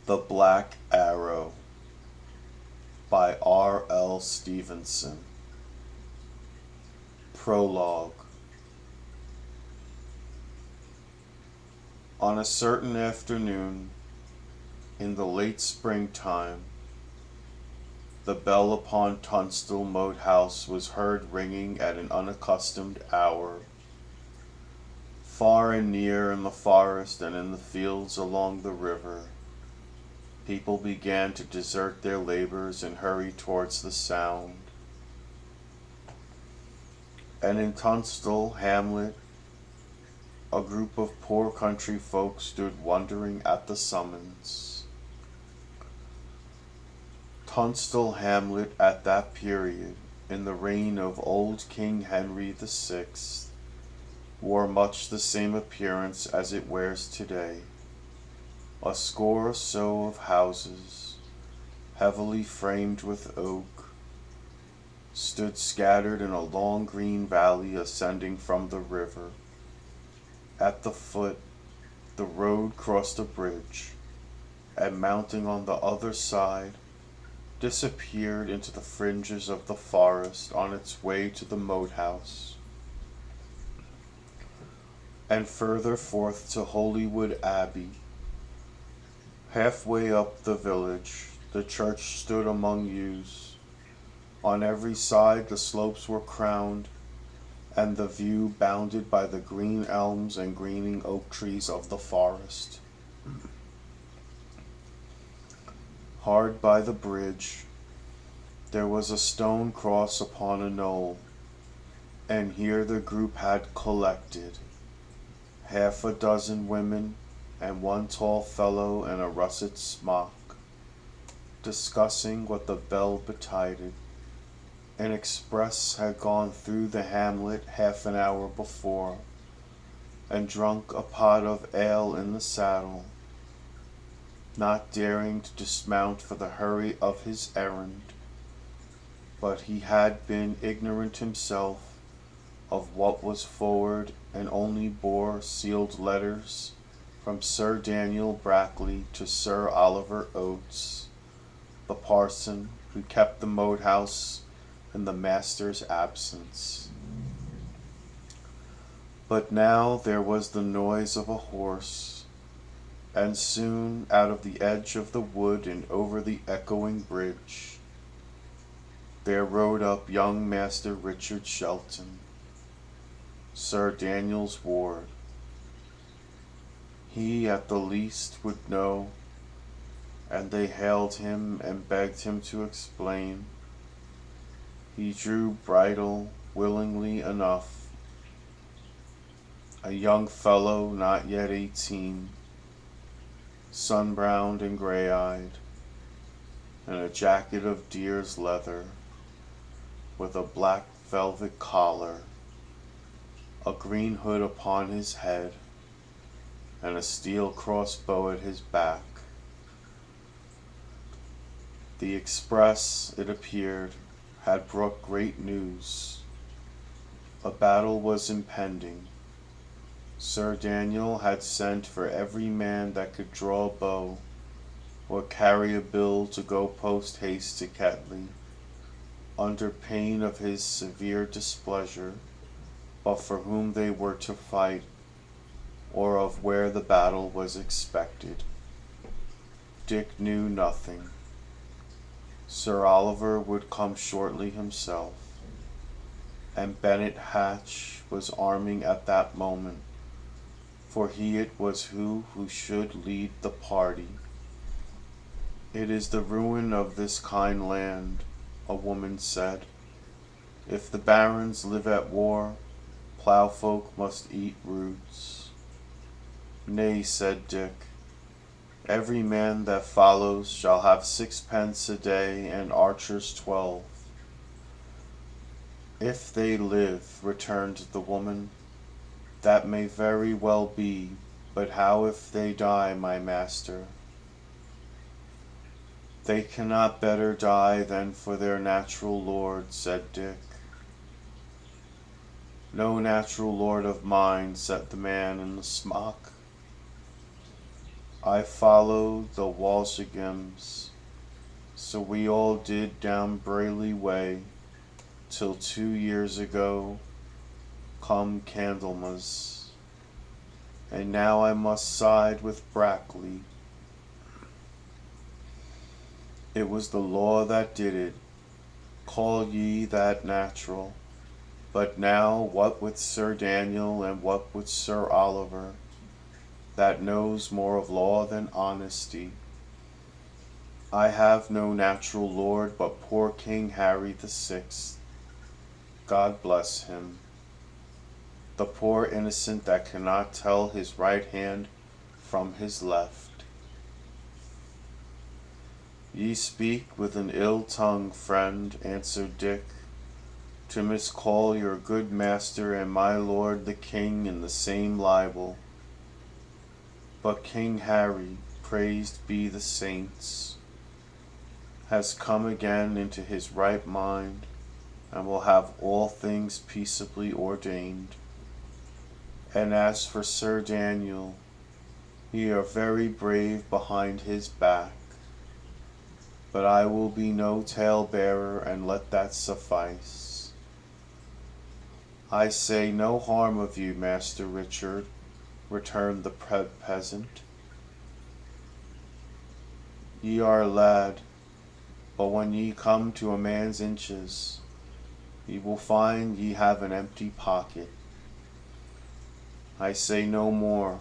The Black Arrow by R.L. Stevenson. Prologue. On a certain afternoon, in the late springtime, the bell upon Tunstall Moat House was heard ringing at an unaccustomed hour. Far and near in the forest and in the fields along the river, people began to desert their labors and hurry towards the sound. And in Tunstall hamlet, a group of poor country folk stood wondering at the summons. Tunstall hamlet at that period, in the reign of old King Henry VI, wore much the same appearance as it wears today. A score or so of houses, heavily framed with oak, stood scattered in a long green valley ascending from the river. At the foot, the road crossed a bridge, and mounting on the other side, disappeared into the fringes of the forest on its way to the Moat House. And further forth to Holywood Abbey. Halfway up the village, the church stood among yews. On every side the slopes were crowned, and the view bounded by the green elms and greening oak trees of the forest. Hard by the bridge, there was a stone cross upon a knoll, and here the group had collected, half a dozen women and one tall fellow in a russet smock, discussing what the bell betided. An express had gone through the hamlet half an hour before, and drunk a pot of ale in the saddle, not daring to dismount for the hurry of his errand, but he had been ignorant himself of what was forward, and only bore sealed letters from Sir Daniel Brackley to Sir Oliver Oates, the parson who kept the Moat House in the master's absence. But now there was the noise of a horse, and soon out of the edge of the wood and over the echoing bridge, there rode up young Master Richard Shelton, Sir Daniel's ward. He at the least would know, and they hailed him and begged him to explain. He drew bridle willingly enough. A young fellow not yet 18, sun-browned and gray-eyed, in a jacket of deer's leather, with a black velvet collar, a green hood upon his head, and a steel crossbow at his back. The express, it appeared, had brought great news. A battle was impending. Sir Daniel had sent for every man that could draw a bow, or carry a bill to go post-haste to Ketley, under pain of his severe displeasure, but for whom they were to fight, or of where the battle was expected. Dick knew nothing. Sir Oliver would come shortly himself, and Bennet Hatch was arming at that moment, for he it was who should lead the party. It is the ruin of this kind land, a woman said. If the barons live at war, ploughfolk must eat roots. Nay, said Dick, every man that follows shall have 6 pence a day, and archers 12. If they live, returned the woman, that may very well be, but how if they die, my master? They cannot better die than for their natural lord, said Dick. No natural lord of mine, said the man in the smock. I followed the Walsinghams, so we all did down Brayley Way, till 2 years ago come Candlemas, and now I must side with Brackley. It was the law that did it, call ye that natural. But now what with Sir Daniel and what with Sir Oliver, that knows more of law than honesty. I have no natural lord but poor King Harry the Sixth. God bless him. The poor innocent that cannot tell his right hand from his left. Ye speak with an ill tongue, friend, answered Dick, to miscall your good master and my lord the king in the same libel. But King Harry, praised be the saints, has come again into his right mind, and will have all things peaceably ordained. And as for Sir Daniel, ye are very brave behind his back, but I will be no tale-bearer, and let that suffice. I say no harm of you, Master Richard, returned the peasant. Ye are a lad, but when ye come to a man's inches, ye will find ye have an empty pocket. I say no more.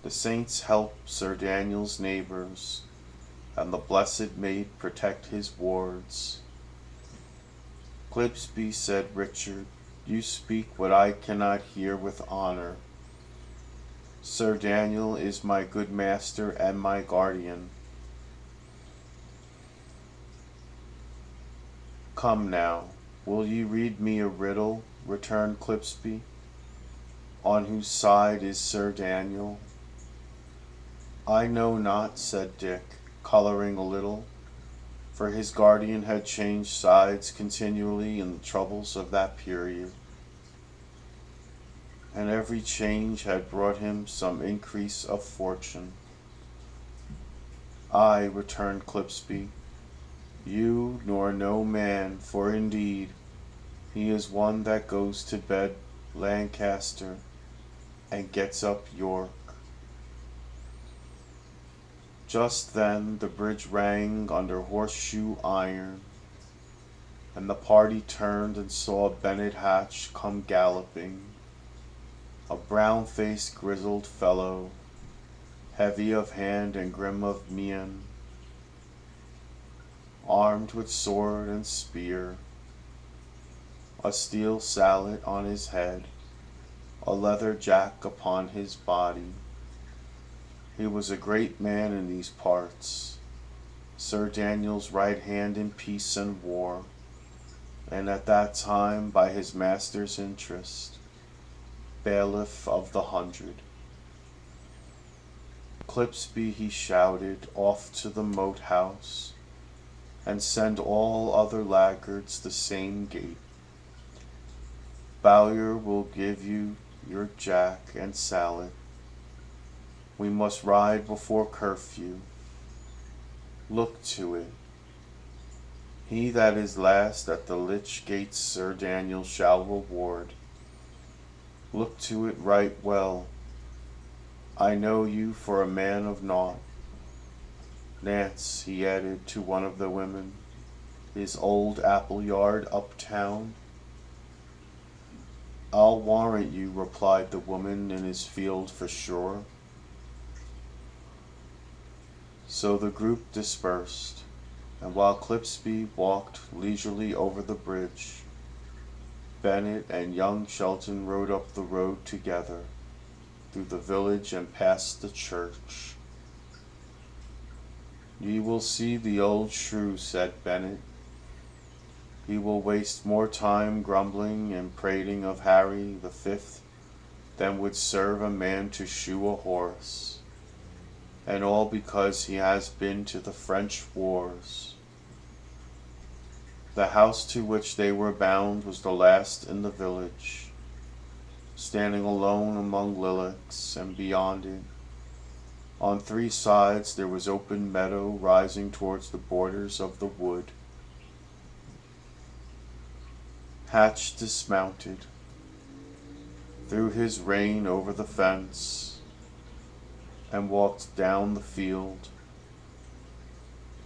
The saints help Sir Daniel's neighbors, and the blessed maid protect his wards. Clipsby, said Richard, you speak what I cannot hear with honor. Sir Daniel is my good master and my guardian. Come now, will ye read me a riddle? Returned Clipsby. On whose side is Sir Daniel? I know not, said Dick, coloring a little, for his guardian had changed sides continually in the troubles of that period, and every change had brought him some increase of fortune. Ay, returned Clipsby, you nor no man, for indeed he is one that goes to bed Lancaster and gets up York. Just then the bridge rang under horseshoe iron, and the party turned and saw Bennet Hatch come galloping, a brown-faced grizzled fellow, heavy of hand and grim of mien, armed with sword and spear, a steel sallet on his head, a leather jack upon his body. He was a great man in these parts, Sir Daniel's right hand in peace and war, and at that time, by his master's interest, bailiff of the 100. Clipsby, he shouted, off to the moat house, and send all other laggards the same gait. Bowyer will give you your jack and sallet. We must ride before curfew. Look to it. He that is last at the lych gates Sir Daniel shall reward. Look to it right well. I know you for a man of naught. Nance, he added to one of the women, is old Appleyard uptown? I'll warrant you, replied the woman, in his field for sure. So the group dispersed, and while Clipsby walked leisurely over the bridge, Bennet and young Shelton rode up the road together, through the village and past the church. Ye will see the old shrew, said Bennet. He will waste more time grumbling and prating of Harry the Fifth than would serve a man to shoe a horse, and all because he has been to the French wars. The house to which they were bound was the last in the village, standing alone among lilacs, and beyond it, On three sides there was open meadow rising towards the borders of the wood. Hatch dismounted, threw his rein over the fence, and walked down the field,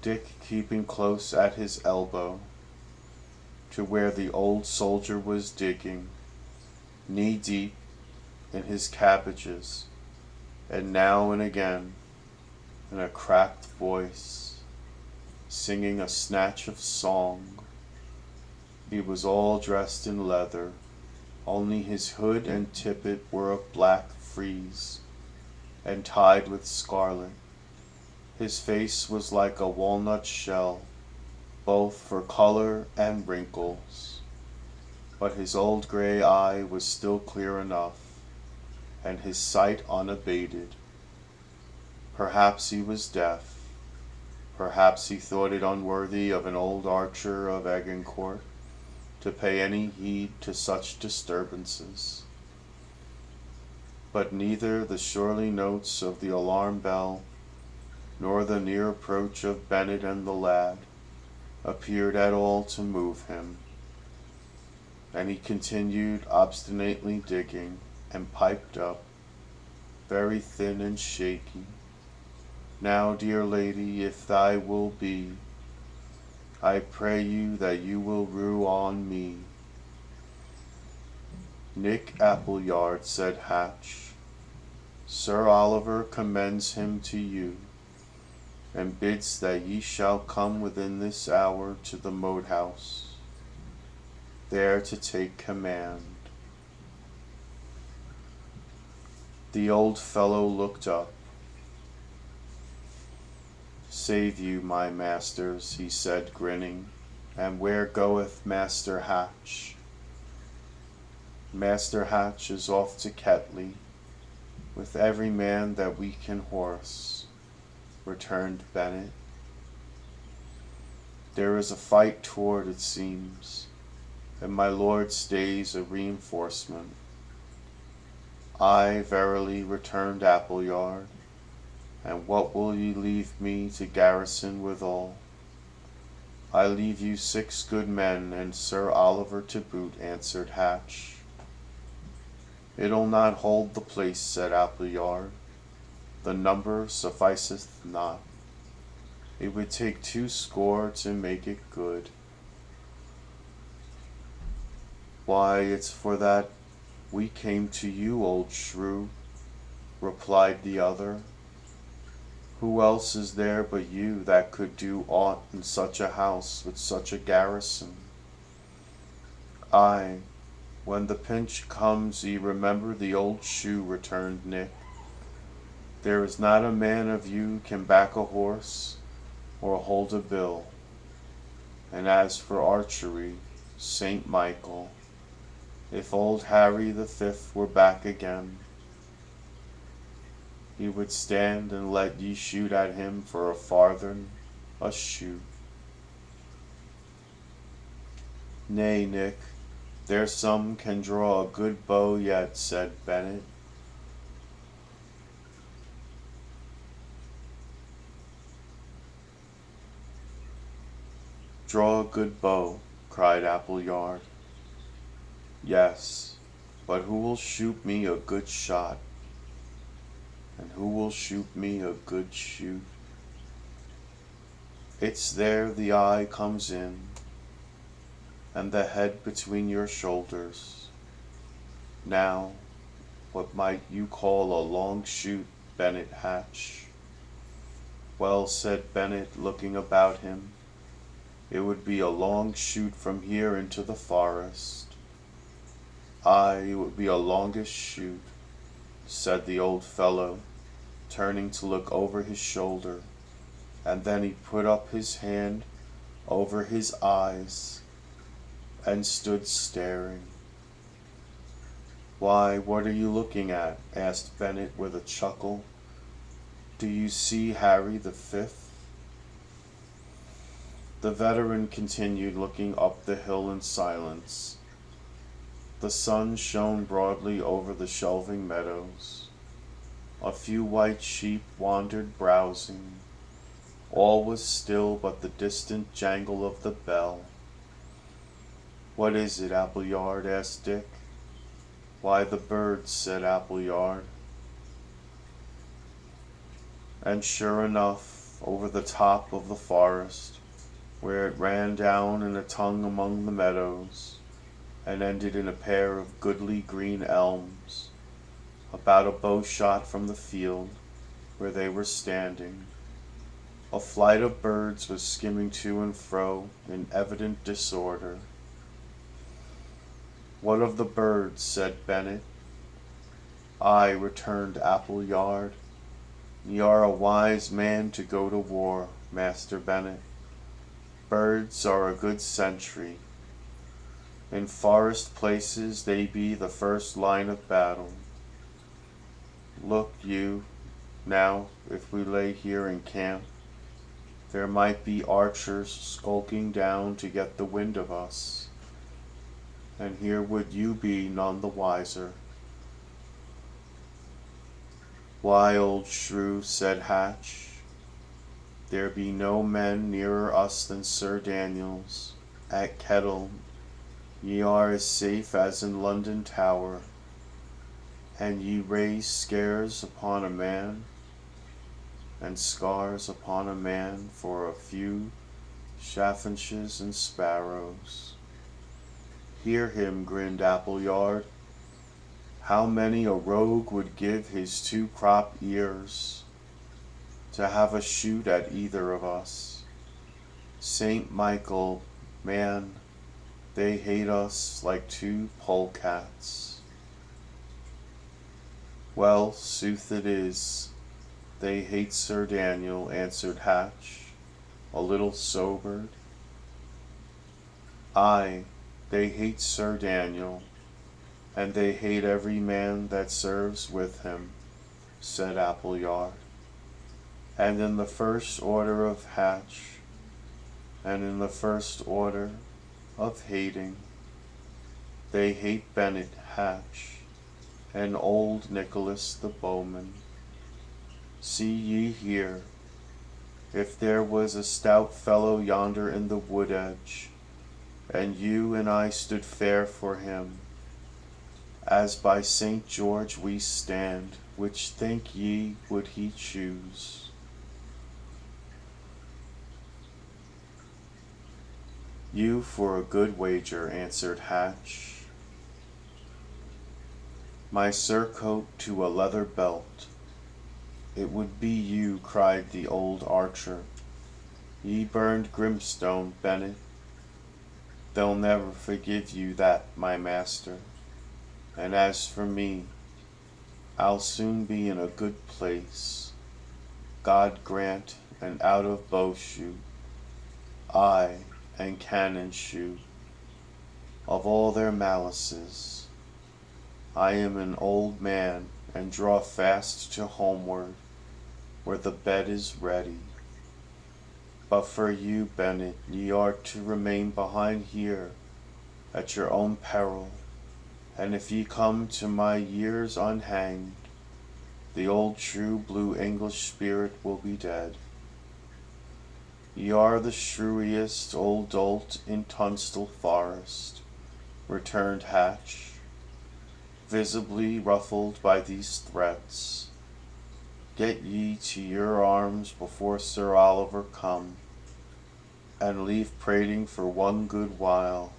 Dick keeping close at his elbow, to where the old soldier was digging, knee-deep in his cabbages, and now and again, in a cracked voice, singing a snatch of song. He was all dressed in leather, only his hood and tippet were of black frieze, and tied with scarlet. His face was like a walnut shell, both for color and wrinkles, but his old gray eye was still clear enough, and his sight unabated. Perhaps he was deaf, perhaps he thought it unworthy of an old archer of Agincourt to pay any heed to such disturbances. But neither the surly notes of the alarm bell, nor the near approach of Bennet and the lad, appeared at all to move him, and he continued obstinately digging, and piped up, very thin and shaky, "Now, dear lady, if thy will be, I pray you that you will rue on me." "Nick Appleyard," said Hatch, "Sir Oliver commends him to you, and bids that ye shall come within this hour to the Moat House, there to take command." The old fellow looked up. "Save you, my masters," he said, grinning, "and where goeth Master Hatch?" "Master Hatch is off to Ketley, with every man that we can horse," returned Bennet. "There is a fight toward, it seems, and my lord stays a reinforcement." "Ay, verily," returned Appleyard, "and what will ye leave me to garrison withal?" "I leave you 6 good men, and Sir Oliver to boot," answered Hatch. "It'll not hold the place," said Appleyard. "The number sufficeth not. It would take 20 to make it good." "Why, it's for that we came to you, old shrew," replied the other. "Who else is there but you that could do aught in such a house with such a garrison?" "Ay, when the pinch comes ye remember the old shoe," returned Nick. "There is not a man of you can back a horse or hold a bill. And as for archery, St. Michael, if old Harry the Fifth were back again, he would stand and let ye shoot at him for a farthing a shoot." "Nay, Nick, there's some can draw a good bow yet," said Bennet. "Draw a good bow," cried Appleyard. "Yes, but who will shoot me a good shot? And who will shoot me a good shoot? It's there the eye comes in, and the head between your shoulders. Now, what might you call a long shoot, Bennet Hatch?" "Well," said Bennet, looking about him, "it would be a long shoot from here into the forest." "Ay, it would be a longish shoot," said the old fellow, turning to look over his shoulder, and then he put up his hand over his eyes and stood staring. "Why, what are you looking at?" asked Bennet with a chuckle. "Do you see Harry the Fifth?" The veteran continued looking up the hill in silence. The sun shone broadly over the shelving meadows. A A few white sheep wandered browsing. All was still but the distant jangle of the bell. "What is it, Appleyard?" asked Dick. "Why, the birds," said Appleyard. And sure enough, over the top of the forest, where it ran down in a tongue among the meadows, and ended in a pair of goodly green elms, about a bow shot from the field where they were standing, a flight of birds was skimming to and fro in evident disorder. "What of the birds?" said Bennet. "Ay," returned Appleyard, "ye are a wise man to go to war, Master Bennet. Birds are a good sentry. In forest places they be the first line of battle. Look you, now, if we lay here in camp, there might be archers skulking down to get the wind of us, and here would you be none the wiser." "Why, old shrew," said Hatch, "there be no men nearer us than Sir Daniel's. At Kettle ye are as safe as in London Tower, and ye raise scares upon a man, and scars upon a man for a few chaffinches and sparrows." "Hear him," grinned Appleyard. "How many a rogue would give his 2 crop ears to have a shoot at either of us. Saint Michael, man, they hate us like 2 polecats." "Well, sooth it is, they hate Sir Daniel," answered Hatch, a little sobered. "Ay, they hate Sir Daniel, and they hate every man that serves with him," said Appleyard. "And in the first order of Hatch, and in the first order of hating, they hate Bennet Hatch, and old Nicholas the bowman. See ye here, if there was a stout fellow yonder in the wood edge, and you and I stood fair for him, as by St. George we stand, which think ye would he choose?" "You for a good wager," answered Hatch. "My surcoat to a leather belt. It would be you," cried the old archer. "Ye burned Grimstone, Bennet. They'll never forgive you that, my master. And as for me, I'll soon be in a good place, God grant, and out of bowshoot, ay, and cannon shoot. Of all their malices, I am an old man, and draw fast to homeward, where the bed is ready. But for you, Bennet, ye are to remain behind here, at your own peril, and if ye come to my years unhanged, the old true blue English spirit will be dead. Ye are the shrewiest old dolt in Tunstall Forest," returned Hatch, visibly ruffled by these threats. "Get ye to your arms before Sir Oliver come, and leave prating for one good while.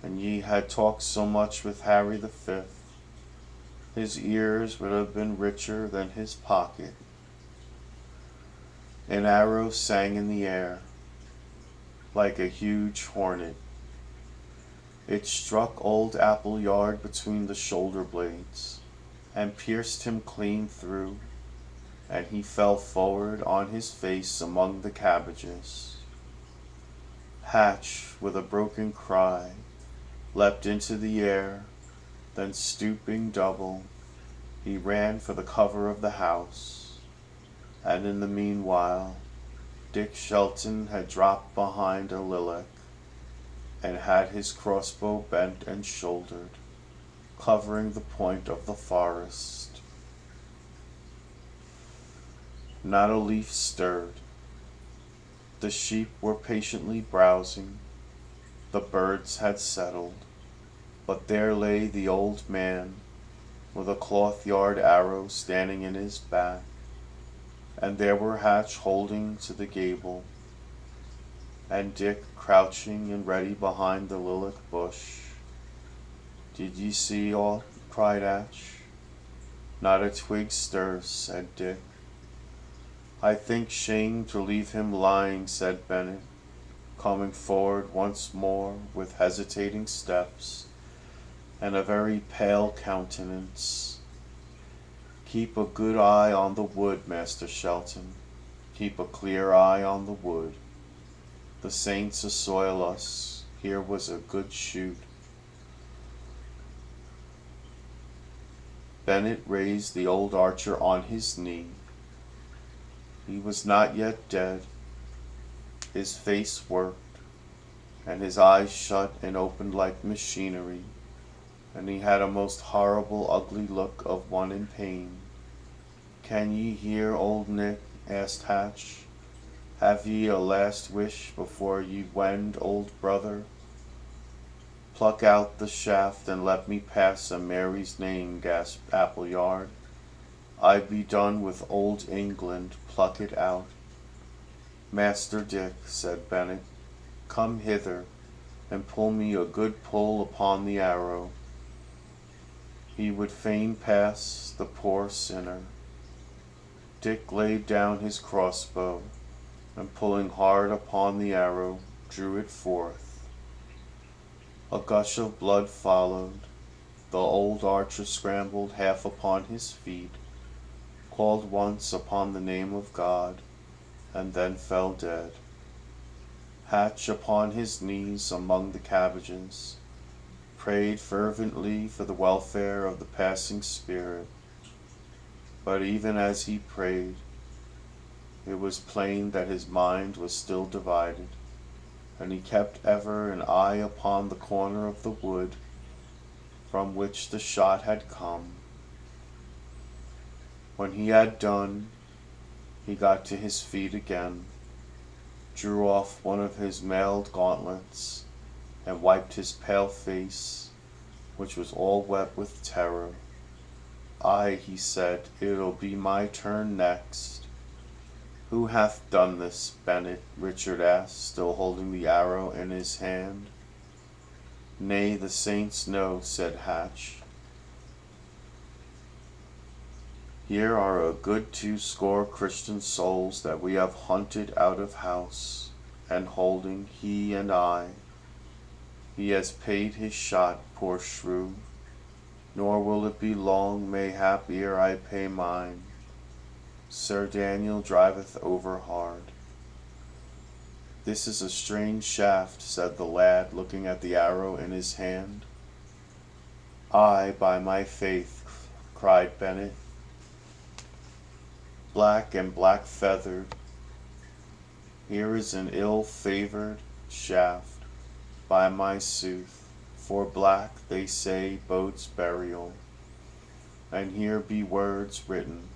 An ye had talked so much with Harry the Fifth, his ears would have been richer than his pocket." An arrow sang in the air, like a huge hornet. It struck old Appleyard between the shoulder blades, and pierced him clean through, and he fell forward on his face among the cabbages. Hatch, with a broken cry, leapt into the air, then stooping double, he ran for the cover of the house, and in the meanwhile Dick Shelton had dropped behind a lilac, and had his crossbow bent and shouldered, covering the point of the forest. Not a leaf stirred. The sheep were patiently browsing, the birds had settled, but there lay the old man, with a cloth-yard arrow standing in his back, and there were Hatch holding to the gable, and Dick crouching and ready behind the lilac bush. "Did ye see aught?" cried Hatch. "Not a twig stirs," said Dick. "I think shame to leave him lying," said Bennet, coming forward once more with hesitating steps and a very pale countenance. "Keep a good eye on the wood, Master Shelton. Keep a clear eye on the wood. The saints assoil us. Here was a good shoot." Bennet raised the old archer on his knee. He was not yet dead. His face worked, and his eyes shut and opened like machinery, and he had a most horrible ugly look of one in pain. "Can ye hear, old Nick?" asked Hatch. "Have ye a last wish before ye wend, old brother? "Pluck out the shaft and let me pass a Mary's name," gasped Appleyard. "I be done with old England, pluck it out." "Master Dick," said Bennet, "come hither, and pull me a good pull upon the arrow." He would fain pass, the poor sinner. Dick laid down his crossbow, and pulling hard upon the arrow, drew it forth. A gush of blood followed. The old archer scrambled half upon his feet, called once upon the name of God, and then fell dead. Hatch, upon his knees among the cabbages, prayed fervently for the welfare of the passing spirit, but even as he prayed, it was plain that his mind was still divided, and he kept ever an eye upon the corner of the wood from which the shot had come. When he had done, he got to his feet again, drew off one of his mailed gauntlets, and wiped his pale face, which was all wet with terror. "Aye," he said, "it'll be my turn next." "Who hath done this, Bennet?" Richard asked, still holding the arrow in his hand. "Nay, the saints know," said Hatch. "Here are a good 2 Christian souls that we have hunted out of house, and holding, he and I. He has paid his shot, poor shrew, nor will it be long, mayhap, ere I pay mine. Sir Daniel driveth over hard." "This is a strange shaft," said the lad, looking at the arrow in his hand. "Aye, by my faith," cried Bennet. "Black and black feathered. Here is an ill-favoured shaft, by my sooth, for black, they say, bodes burial. And here be words written.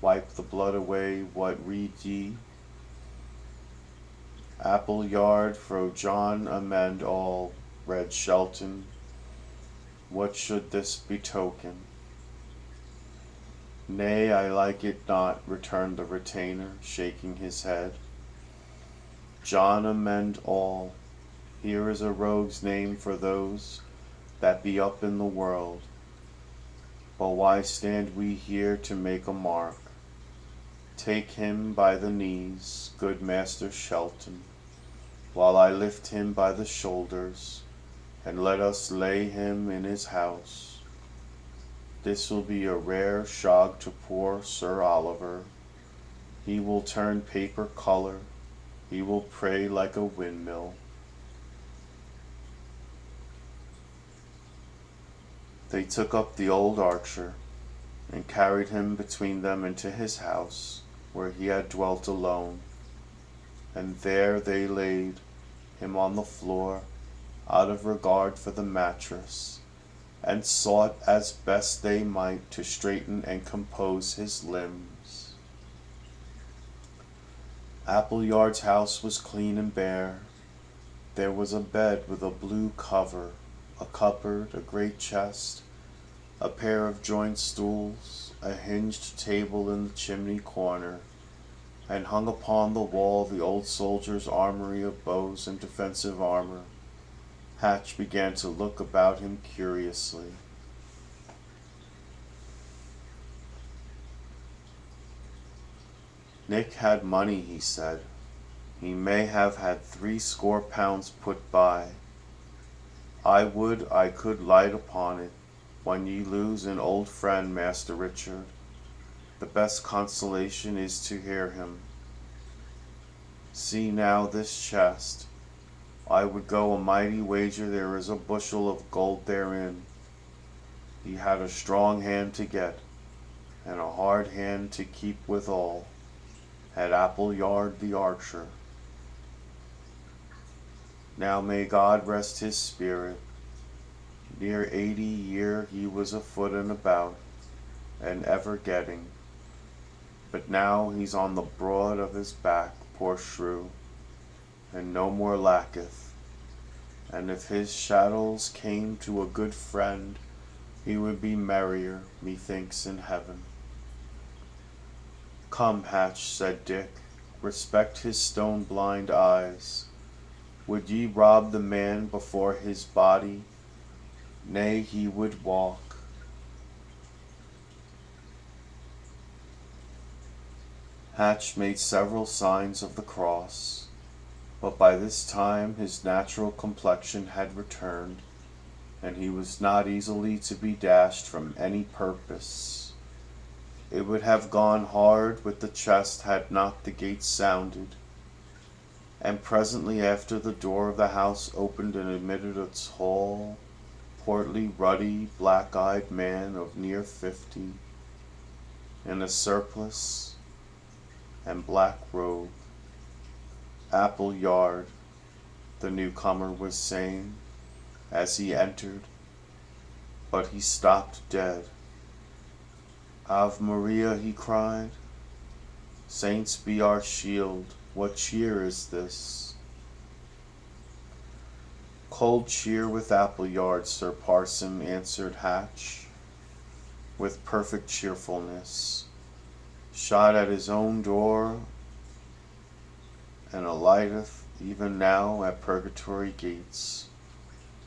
Wipe the blood away. What read ye? Appleyard fro John amend all," read Shelton. "What should this betoken?" "Nay, I like it not," returned the retainer, shaking his head. "John amend all. Here is a rogue's name for those that be up in the world. But why stand we here to make a mark? Take him by the knees, good Master Shelton, while I lift him by the shoulders, and let us lay him in his house. This will be a rare shog to poor Sir Oliver. He will turn paper color. He will pray like a windmill." They took up the old archer, and carried him between them into his house, where he had dwelt alone, and there they laid him on the floor, out of regard for the mattress, and sought as best they might to straighten and compose his limbs. Appleyard's house was clean and bare. There was a bed with a blue cover, a cupboard, a great chest, a pair of joint stools, a hinged table in the chimney corner, and hung upon the wall the old soldier's armory of bows and defensive armor. Hatch began to look about him curiously. Nick had money, he said. He may have had 60 pounds put by. I would I could light upon it. When ye lose an old friend, Master Richard, the best consolation is to hear him. See now this chest. I would go a mighty wager there is a bushel of gold therein. He had a strong hand to get, and a hard hand to keep withal, had Appleyard the archer. Now may God rest his spirit. Near 80 year he was afoot and about, and ever getting. But now he's on the broad of his back, poor shrew, and no more lacketh. And if his chattels came to a good friend, he would be merrier, methinks, in heaven. Come, Hatch, said Dick, respect his stone-blind eyes. Would ye rob the man before his body? Nay, he would walk. Hatch made several signs of the cross, but by this time his natural complexion had returned, and he was not easily to be dashed from any purpose. It would have gone hard with the chest had not the gate sounded, and presently after the door of the house opened and admitted a tall, portly, ruddy, black-eyed man of near 50, in a surplice and black robe. Appleyard, the newcomer was saying, as he entered, but he stopped dead. Ave Maria, he cried. Saints be our shield, what cheer is this? Cold cheer with Appleyard, Sir Parson, answered Hatch, with perfect cheerfulness. Shot at his own door, and alighteth even now at purgatory gates.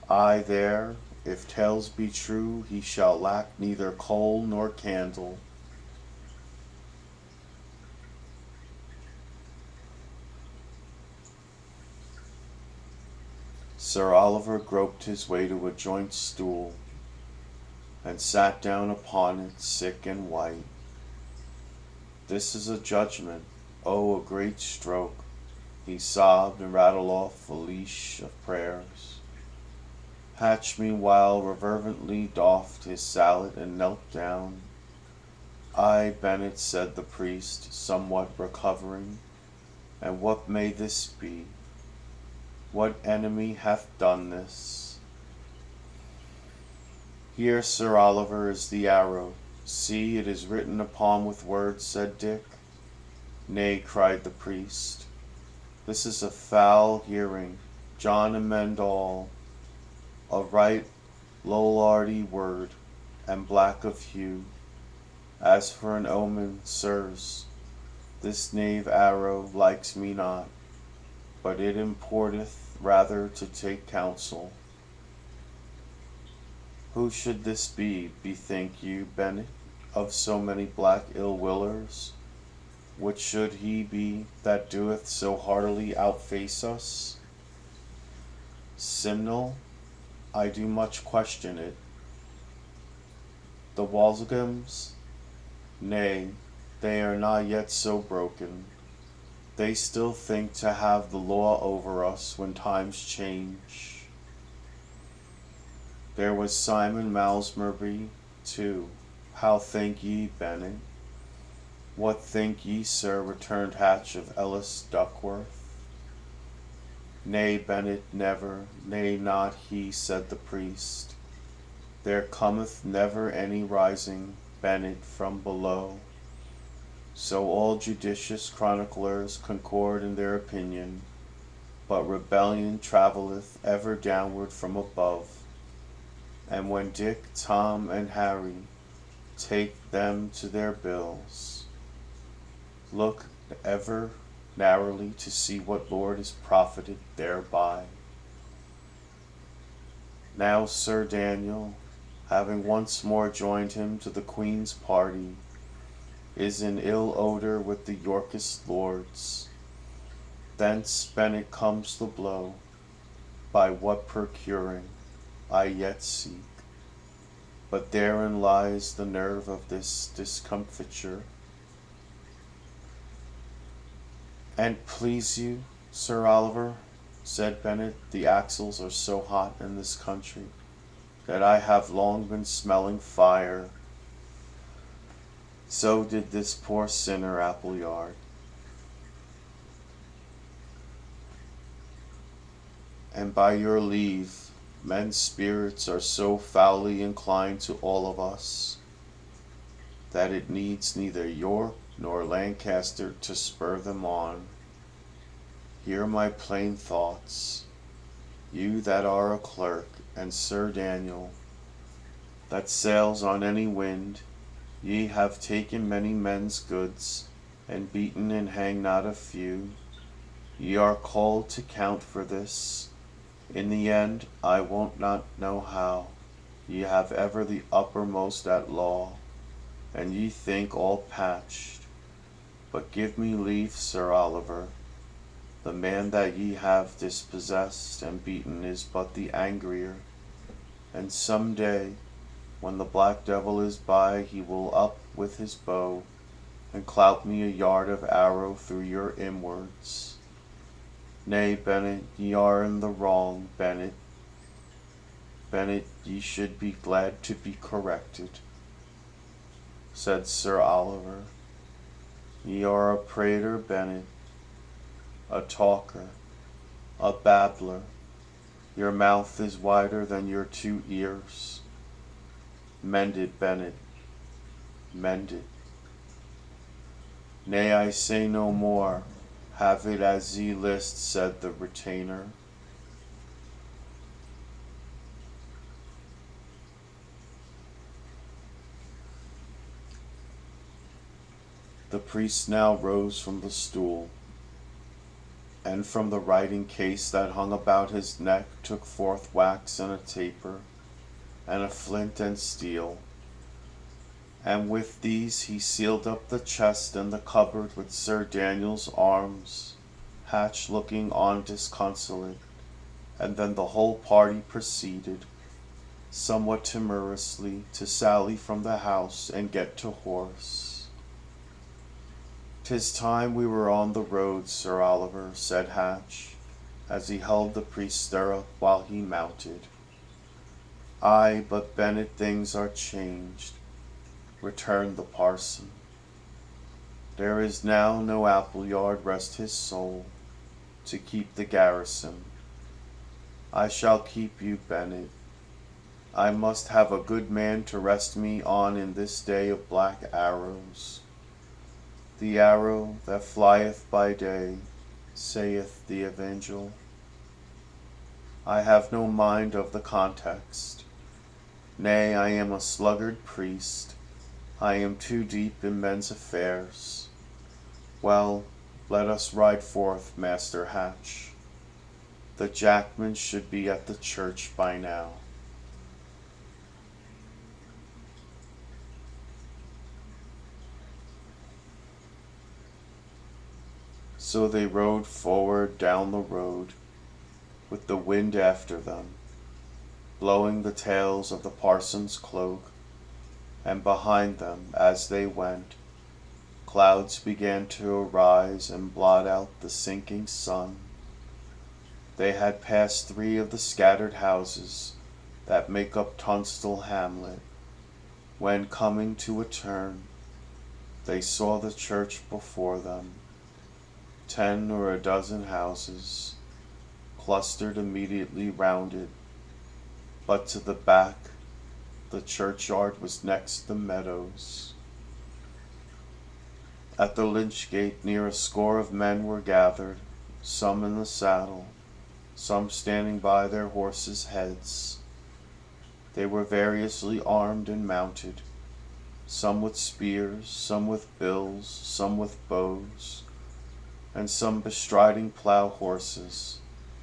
Aye, there, if tales be true, he shall lack neither coal nor candle. Sir Oliver groped his way to a joint stool, and sat down upon it, sick and white. This is a judgment, oh, a great stroke. He sobbed and rattled off a leash of prayers. Hatch meanwhile reverently doffed his sallet and knelt down. Ay, Bennet, said the priest, somewhat recovering, and what may this be? What enemy hath done this? Here, Sir Oliver, is the arrow. See, it is written upon with words, said Dick. Nay, cried the priest, this is a foul hearing. John amend all. A right Lollardy word, and black of hue. As for an omen, sirs, this knave arrow likes me not, but it importeth rather to take counsel. Who should this be, bethink you, Bennet, of so many black ill-willers? What should he be that doeth so heartily outface us? Simnel? I do much question it. The Walsinghams? Nay, they are not yet so broken. They still think to have the law over us when times change. There was Simon Malmesbury, too. How think ye, Bennet? What think ye, sir, returned Hatch of Ellis Duckworth? Nay, Bennet, never, nay, not he, said the priest. There cometh never any rising, Bennet, from below. So all judicious chroniclers concord in their opinion, but rebellion travelleth ever downward from above. And when Dick, Tom, and Harry take them to their bills, look ever narrowly to see what Lord is profited thereby. Now Sir Daniel, having once more joined him to the Queen's party, is in ill odour with the Yorkist lords. Thence Bennet comes the blow, by what procuring I yet seek. But therein lies the nerve of this discomfiture. "And please you, Sir Oliver," said Bennet, "the axles are so hot in this country, that I have long been smelling fire." So did this poor sinner Appleyard. "And by your leave, men's spirits are so foully inclined to all of us, that it needs neither York nor Lancaster to spur them on. Hear my plain thoughts, you that are a clerk, and Sir Daniel, that sails on any wind. Ye have taken many men's goods, and beaten and hanged not a few. Ye are called to count for this. In the end, I won't not know how, ye have ever the uppermost at law, and ye think all patched. But give me leave, Sir Oliver, the man that ye have dispossessed and beaten is but the angrier, and some day, when the black devil is by, he will up with his bow, and clout me a yard of arrow through your inwards. Nay, Bennet, ye are in the wrong, Bennet. Bennet, ye should be glad to be corrected," said Sir Oliver. "Ye are a prater, Bennet, a talker, a babbler. Your mouth is wider than your 2 ears. Mend it, Bennet, mend it." "Nay, I say no more. Have it as ye list," said the retainer. The priest now rose from the stool, and from the writing case that hung about his neck took forth wax and a taper, and a flint and steel, and with these he sealed up the chest and the cupboard with Sir Daniel's arms, Hatch looking on disconsolate, and then the whole party proceeded, somewhat timorously, to sally from the house and get to horse. "'Tis time we were on the road, Sir Oliver," said Hatch, as he held the priest's stirrup while he mounted. "Ay, but Bennet, things are changed," returned the parson. "There is now no Appleyard, rest his soul, to keep the garrison. I shall keep you, Bennet. I must have a good man to rest me on in this day of black arrows. The arrow that flieth by day, saith the Evangel. I have no mind of the context. Nay, I am a sluggard priest. I am too deep in men's affairs. Well, let us ride forth, Master Hatch. The jackman should be at the church by now." So they rode forward down the road, with the wind after them, blowing the tails of the parson's cloak, and behind them, as they went, clouds began to arise and blot out the sinking sun. They had passed 3 of the scattered houses that make up Tunstall hamlet, when, coming to a turn, they saw the church before them. 10 or a dozen houses clustered immediately round it, but to the back the churchyard was next the meadows. At the lynch gate near a score of men were gathered, some in the saddle, some standing by their horses' heads. They were variously armed and mounted, some with spears, some with bills, some with bows, and some bestriding plough horses,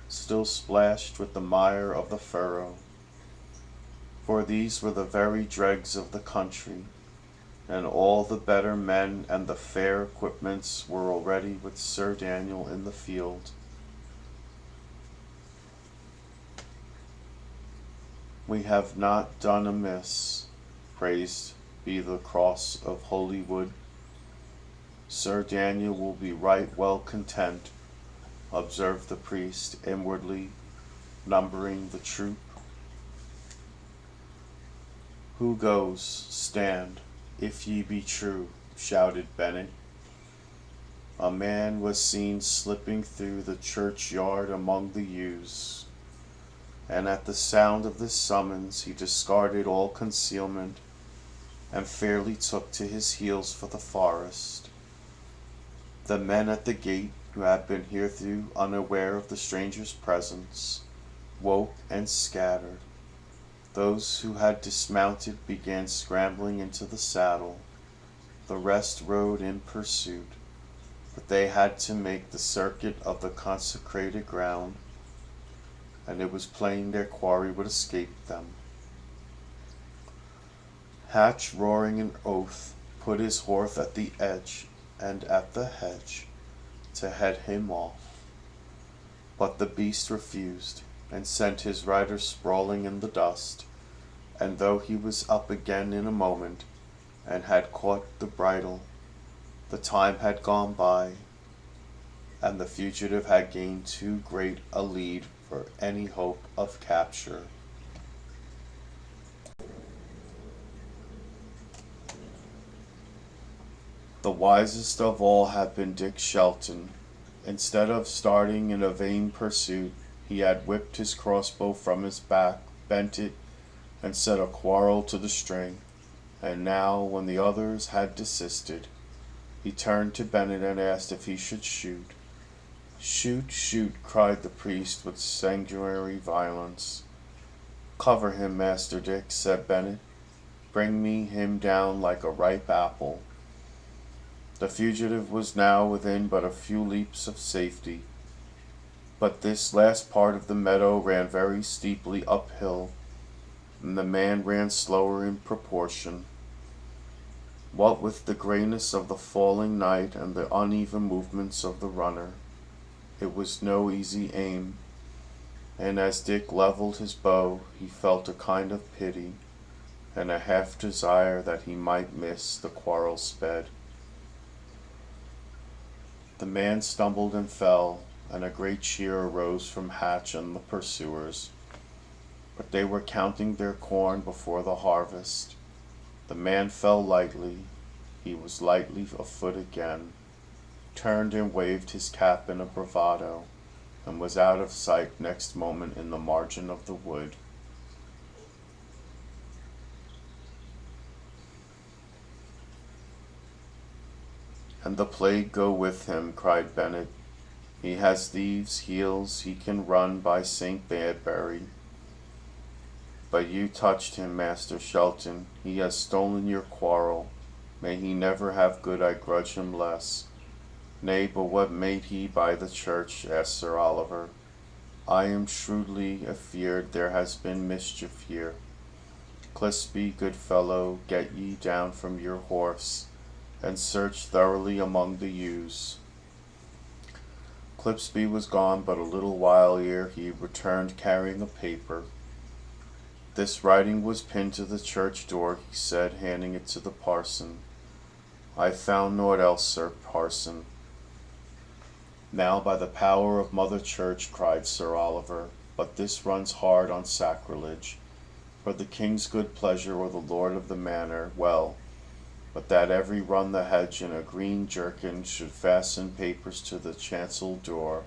still splashed with the mire of the furrow. For these were the very dregs of the country, and all the better men and the fair equipments were already with Sir Daniel in the field. We have not done amiss, praised be the cross of Holywood. Sir Daniel will be right well content, observed the priest inwardly, numbering the troop. Who goes? Stand, if ye be true, shouted Bennet. A man was seen slipping through the churchyard among the yews, and at the sound of this summons he discarded all concealment and fairly took to his heels for the forest. The men at the gate, who had been hitherto unaware of the stranger's presence, woke and scattered. Those who had dismounted began scrambling into the saddle. The rest rode in pursuit, but they had to make the circuit of the consecrated ground, and it was plain their quarry would escape them. Hatch, roaring an oath, put his horse at the edge and at the hedge to head him off, but the beast refused, and sent his rider sprawling in the dust, and though he was up again in a moment, and had caught the bridle, the time had gone by, and the fugitive had gained too great a lead for any hope of capture. The wisest of all had been Dick Shelton. Instead of starting in a vain pursuit, he had whipped his crossbow from his back, bent it, and set a quarrel to the string, and now, when the others had desisted, he turned to Bennet and asked if he should shoot. "Shoot, shoot," cried the priest with sanguinary violence. "Cover him, Master Dick," said Bennet. "Bring me him down like a ripe apple." The fugitive was now within but a few leaps of safety, but this last part of the meadow ran very steeply uphill, and the man ran slower in proportion. What with the greyness of the falling night and the uneven movements of the runner, it was no easy aim, and as Dick levelled his bow he felt a kind of pity, and a half desire that he might miss the quarrel sped. The man stumbled and fell, and a great cheer arose from Hatch and the pursuers, but they were counting their corn before the harvest. The man fell lightly, he was lightly afoot again, turned and waved his cap in a bravado, and was out of sight next moment in the margin of the wood. "And the plague go with him," cried Bennet. "He has thieves' heels, he can run by St. Badbury. But you touched him, Master Shelton, he has stolen your quarrel. May he never have good, I grudge him less." "Nay, but what made he by the church?" asked Sir Oliver. "I am shrewdly afeard there has been mischief here. Clisby, good fellow, get ye down from your horse, and search thoroughly among the yews." Clipsby was gone but a little while ere he returned carrying a paper. "This writing was pinned to the church door," he said, handing it to the parson. "I found naught else, Sir Parson." "Now by the power of Mother Church," cried Sir Oliver, "but this runs hard on sacrilege. For the king's good pleasure or the lord of the manor, well, but that every run the hedge in a green jerkin should fasten papers to the chancel door.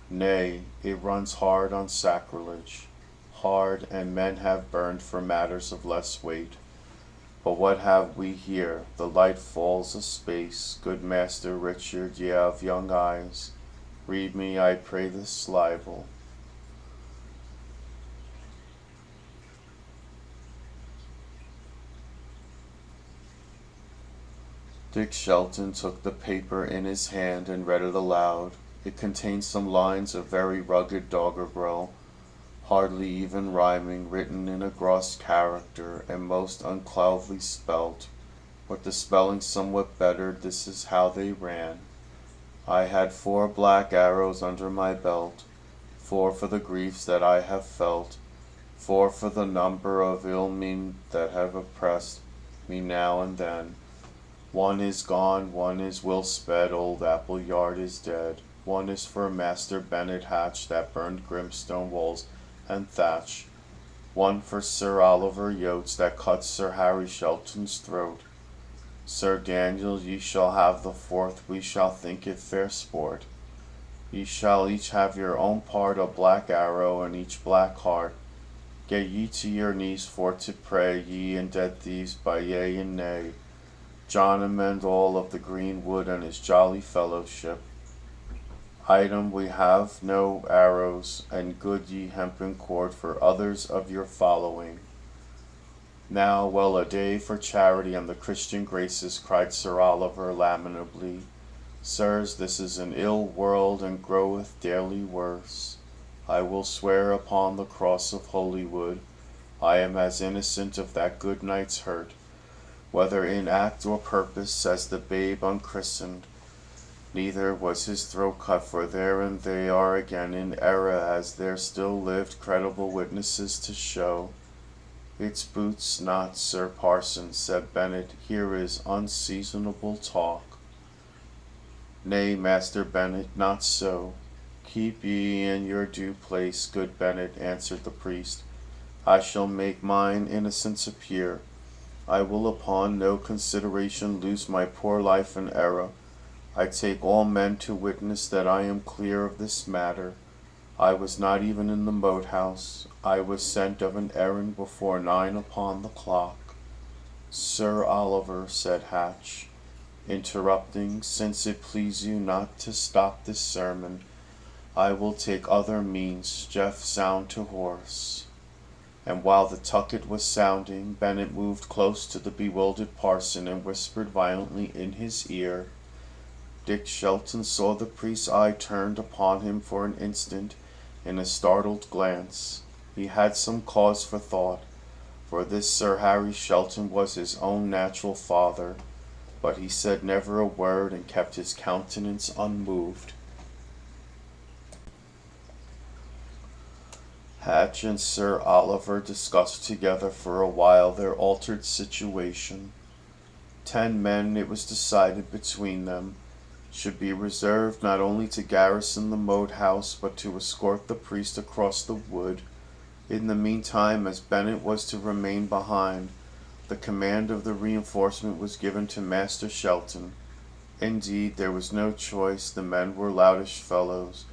Nay, it runs hard on sacrilege, hard, and men have burned for matters of less weight. But what have we here? The light falls a space. Good Master Richard, ye have young eyes. Read me, I pray, this libel. Dick Shelton took the paper in his hand and read it aloud. It contained some lines of very rugged doggerel, hardly even rhyming, written in a gross character, and most uncloudly spelt. But the spelling somewhat bettered, this is how they ran. I had 4 black arrows under my belt, 4 for the griefs that I have felt, 4 for the number of ill men that have oppressed me now and then. 1 is gone, 1 is Will Sped, old Appleyard is dead. 1 is for Master Bennet Hatch that burned Grimstone walls and thatch. 1 for Sir Oliver Yoates that cut Sir Harry Shelton's throat. Sir Daniel, ye shall have the 4th, we shall think it fair sport. Ye shall each have your own part, a black arrow and each black heart. Get ye to your knees for to pray, ye and dead thieves by yea and nay. John amend all of the green wood and his jolly fellowship. Item, we have no arrows, and good ye hempen cord for others of your following. Now, well a day for charity and the Christian graces, cried Sir Oliver lamentably. Sirs, this is an ill world, and groweth daily worse. I will swear upon the cross of Holywood, I am as innocent of that good knight's hurt, whether in act or purpose, as the babe unchristened. Neither was his throat cut, for therein they are again in error, as there still lived credible witnesses to show. It's boots not, Sir Parson, said Bennet, here is unseasonable talk. Nay, Master Bennet, not so. Keep ye in your due place, good Bennet, answered the priest. I shall make mine innocence appear. I will upon no consideration lose my poor life in error. I take all men to witness that I am clear of this matter. I was not even in the moat house. I was sent of an errand before 9 upon the clock. Sir Oliver, said Hatch, interrupting, since it please you not to stop this sermon, I will take other means. Jeff, sound to horse. And while the tucket was sounding, Bennet moved close to the bewildered parson and whispered violently in his ear. Dick Shelton saw the priest's eye turned upon him for an instant in a startled glance. He had some cause for thought, for this Sir Harry Shelton was his own natural father, but he said never a word and kept his countenance unmoved. Hatch and Sir Oliver discussed together for a while their altered situation. 10 men, it was decided between them, should be reserved not only to garrison the moat house, but to escort the priest across the wood. In the meantime, as Bennet was to remain behind, the command of the reinforcement was given to Master Shelton. Indeed, there was no choice. The men were loutish fellows,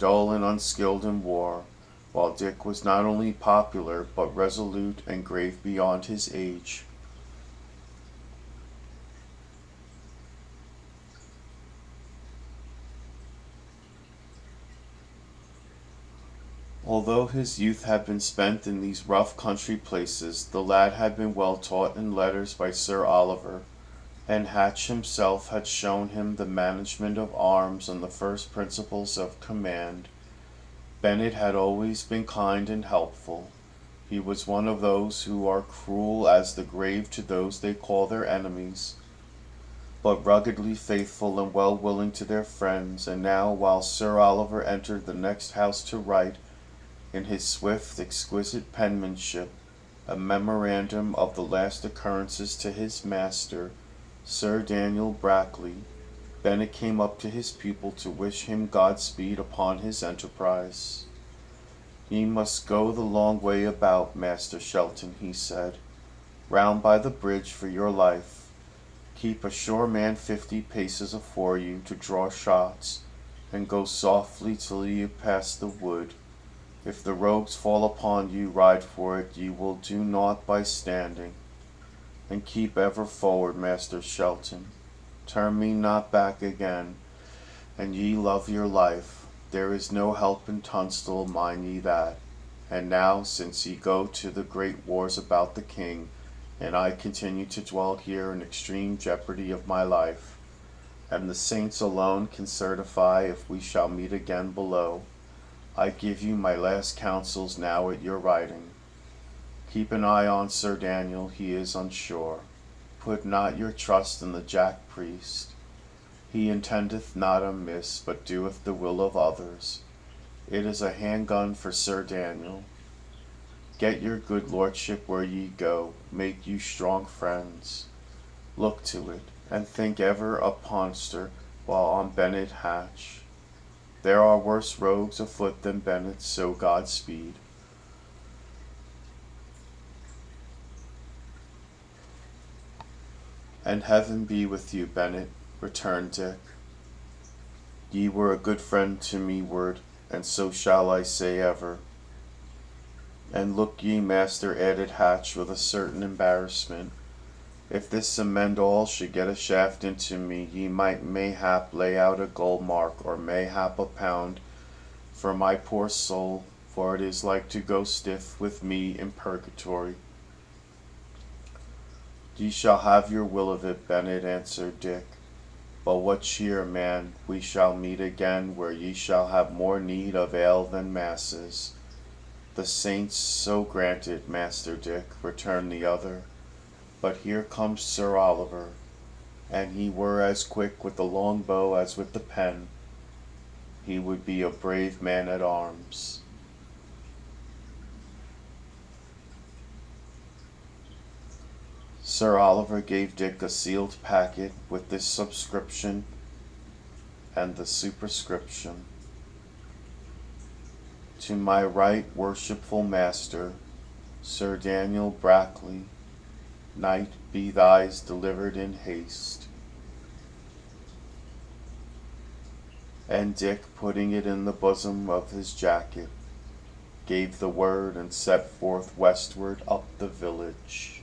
dull and unskilled in war, while Dick was not only popular, but resolute and grave beyond his age. Although his youth had been spent in these rough country places, the lad had been well taught in letters by Sir Oliver, and Hatch himself had shown him the management of arms and the first principles of command. Bennet had always been kind and helpful. He was one of those who are cruel as the grave to those they call their enemies, but ruggedly faithful and well willing to their friends. And now, while Sir Oliver entered the next house to write, in his swift, exquisite penmanship, a memorandum of the last occurrences to his master, Sir Daniel Brackley, Bennet came up to his pupil to wish him Godspeed upon his enterprise. Ye must go the long way about, Master Shelton, he said, round by the bridge for your life. Keep a sure man 50 paces afore you to draw shots, and go softly till ye pass the wood. If the rogues fall upon you, ride for it. Ye will do naught by standing. and keep ever forward, Master Shelton. Turn me not back again, and ye love your life. There is no help in Tunstall, mind ye that. And now, since ye go to the great wars about the king, and I continue to dwell here in extreme jeopardy of my life, and the saints alone can certify if we shall meet again below, I give you my last counsels now at your writing. Keep an eye on Sir Daniel, he is unsure. Put not your trust in the Jack priest. He intendeth not amiss, but doeth the will of others. It is a handgun for Sir Daniel. Get your good lordship where ye go, make you strong friends. Look to it, and think ever uponster while on Bennet Hatch. There are worse rogues afoot than Bennet, so God speed. And heaven be with you, Bennet, returned Dick. Ye were a good friend to me, word, and so shall I say ever. And look ye, master, added Hatch with a certain embarrassment, if this amend all should get a shaft into me, ye might mayhap lay out a gold mark, or mayhap a pound, for my poor soul, for it is like to go stiff with me in purgatory. Ye shall have your will of it, Bennet, answered Dick. But what cheer, man, we shall meet again, where ye shall have more need of ale than masses. The saints so grant it, Master Dick, returned the other. But here comes Sir Oliver, and he were as quick with the long bow as with the pen. He would be a brave man at arms. Sir Oliver gave Dick a sealed packet with this subscription and the superscription: To my right worshipful master, Sir Daniel Brackley, Knight, be thys delivered in haste. And Dick, putting it in the bosom of his jacket, gave the word and set forth westward up the village.